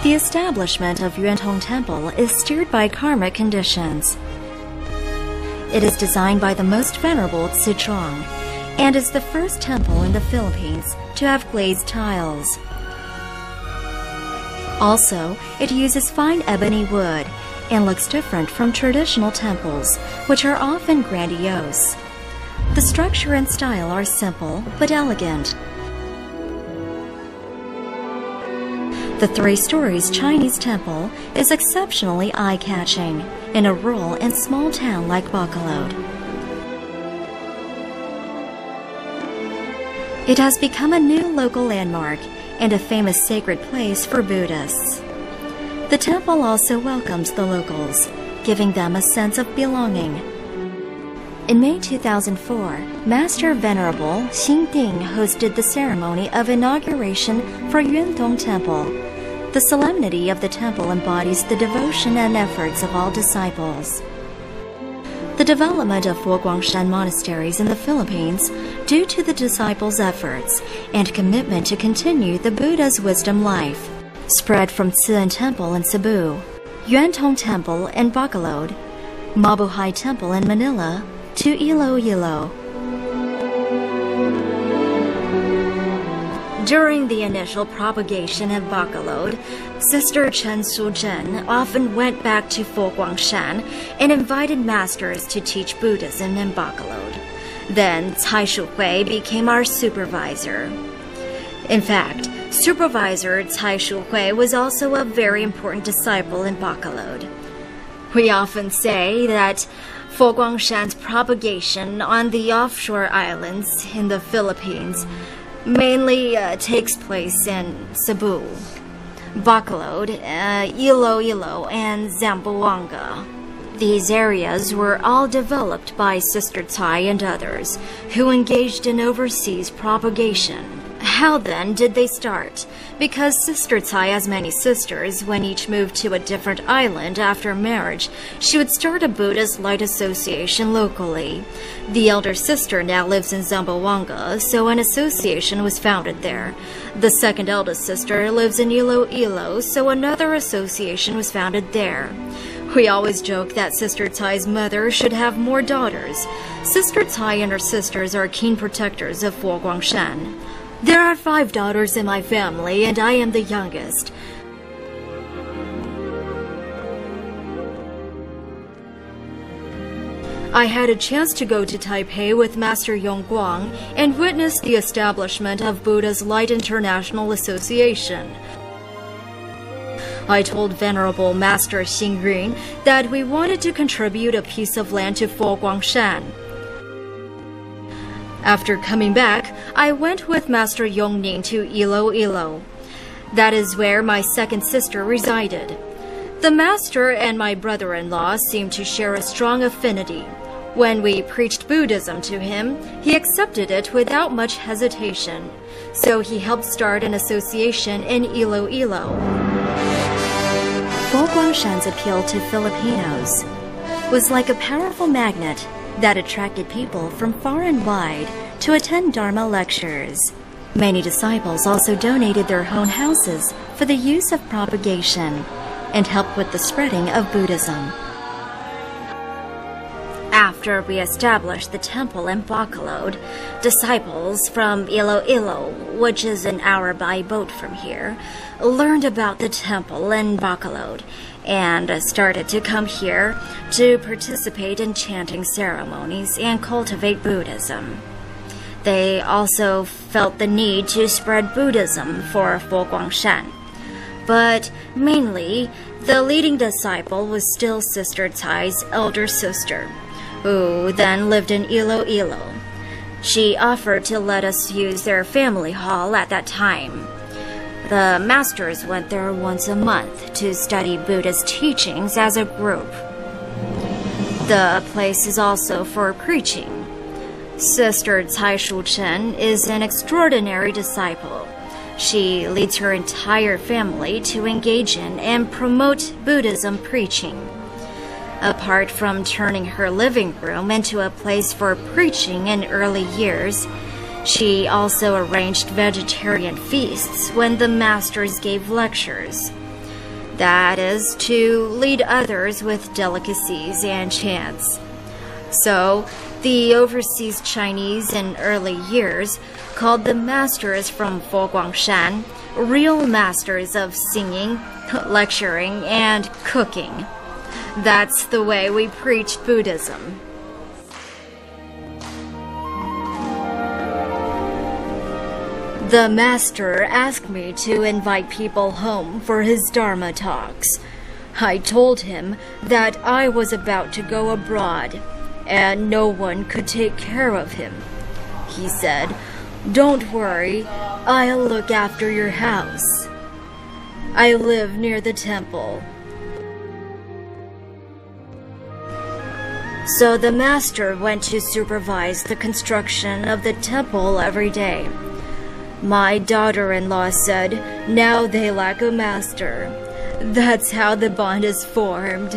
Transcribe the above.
The establishment of Yuantong Temple is steered by karmic conditions. It is designed by the Most Venerable Zizhuang and is the first temple in the Philippines to have glazed tiles. Also, it uses fine ebony wood and looks different from traditional temples, which are often grandiose. The structure and style are simple but elegant. The 3 stories Chinese temple is exceptionally eye-catching in a rural and small town like Bacolod. It has become a new local landmark and a famous sacred place for Buddhists. The temple also welcomes the locals, giving them a sense of belonging. In May 2004, Master Venerable Xingding hosted the ceremony of inauguration for Yuantong Temple. The solemnity of the temple embodies the devotion and efforts of all disciples. The development of 4 Guang Shan monasteries in the Philippines due to the disciples' efforts and commitment to continue the Buddha's wisdom life spread from Cian Temple in Cebu, Yuantong Temple in Bacolod, Mabuhay Temple in Manila, to Iloilo. During the initial propagation of Bacolod, Sister Chen Suzhen often went back to Fo Guangshan and invited masters to teach Buddhism in Bacolod. Then Cai Shuhui became our supervisor. In fact, Supervisor Cai Shuhui was also a very important disciple in Bacolod. We often say that Fo Guangshan's propagation on the offshore islands in the Philippines mainly takes place in Cebu, Bacolod, Iloilo, and Zamboanga. These areas were all developed by Sister Cai and others who engaged in overseas propagation. How then did they start? Because Sister Cai has many sisters, when each moved to a different island after marriage, she would start a Buddhist light association locally. The elder sister now lives in Zamboanga, so an association was founded there. The second eldest sister lives in Iloilo, so another association was founded there. We always joke that Sister Cai's mother should have more daughters. Sister Cai and her sisters are keen protectors of Fo Guangshan. There are 5 daughters in my family, and I am the youngest. I had a chance to go to Taipei with Master Yongguang and witness the establishment of Buddha's Light International Association. I told Venerable Master Xingyun that we wanted to contribute a piece of land to Fo Guangshan. After coming back, I went with Master Yongning to Iloilo. That is where my second sister resided. The master and my brother-in-law seemed to share a strong affinity. When we preached Buddhism to him, he accepted it without much hesitation. So he helped start an association in Iloilo. Fo Guangshan's appeal to Filipinos was like a powerful magnet that attracted people from far and wide to attend Dharma lectures. Many disciples also donated their own houses for the use of propagation and helped with the spreading of Buddhism. After we established the temple in Bacolod, disciples from Iloilo, which is an hour by boat from here, learned about the temple in Bacolod and started to come here to participate in chanting ceremonies and cultivate Buddhism. They also felt the need to spread Buddhism for Fo Guangshan. But mainly, the leading disciple was still Sister Cai's elder sister, who then lived in Iloilo. She offered to let us use their family hall at that time. The masters went there once a month to study Buddhist teachings as a group. The place is also for preaching. Sister Cai Shuchen is an extraordinary disciple. She leads her entire family to engage in and promote Buddhism preaching. Apart from turning her living room into a place for preaching in early years, she also arranged vegetarian feasts when the masters gave lectures. That is, to lead others with delicacies and chants. So, the overseas Chinese in early years called the masters from Guang Shan real masters of singing, lecturing, and cooking. That's the way we preached Buddhism. The master asked me to invite people home for his Dharma talks. I told him that I was about to go abroad, and no one could take care of him. He said, "Don't worry, I'll look after your house. I live near the temple." So the master went to supervise the construction of the temple every day. My daughter-in-law said, now they lack a master. That's how the bond is formed.